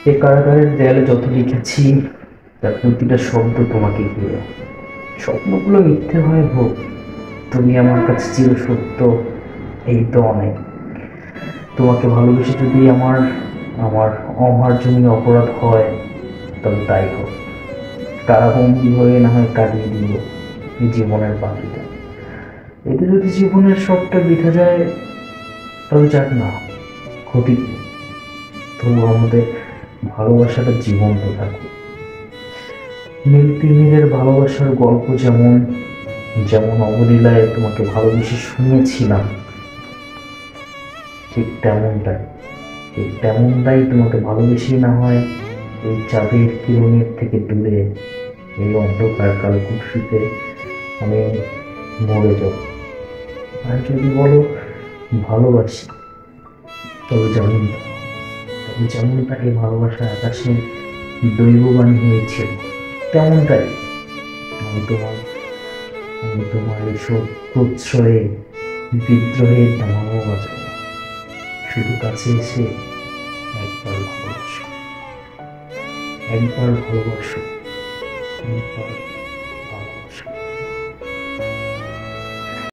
এই কারাগারের দেয়ালে যত লিখেছি তার প্রতিটা শব্দ তোমাকে ঘিরে। স্বপ্নগুলো মিথ্যে হয় হোক, তুমি আমার কাছে চির সত্য, এই তো অনেক। তোমাকে ভালোবেসে যদি আমার আমার অমার্জনীয় অপরাধ হয়, তবে তাই হোক। কারাবন্দী হয়ে না হয় কাটিয়ে দিব এই জীবনের বাকিটা। এতে যদি জীবনের সবটা বৃথা যায়, তবে যাক না, ক্ষতি কি? তবু আমাদের ভালোবাসাটা জীবন্ত থাকুক। নীল তিমিরের ভালোবাসার গল্প যেমন যেমন অবলীলায় তোমাকে ভালোবেসে শুনেছিলাম, ঠিক তেমনটাই ঠিক তেমনটাই তোমাকে ভালোবেসে না হয় এই চাঁদের কিরণের থেকে দূরে, এই অন্ধকার কালকুঠিতে আমি মরে যাব। আর যদি বলো ভালোবাসি, তবে যেমনটা এই ভালোবাসার আকাশে দৈববাণী হয়েছিল, তেমনটাই আমি তোমার আমি তোমার এই প্রশ্রয়ে বিদ্রোহের দামামা বাজাবো। শুধু কাছে এসে একবার ভালোবাসো, একবার ভালোবাসো, একবার।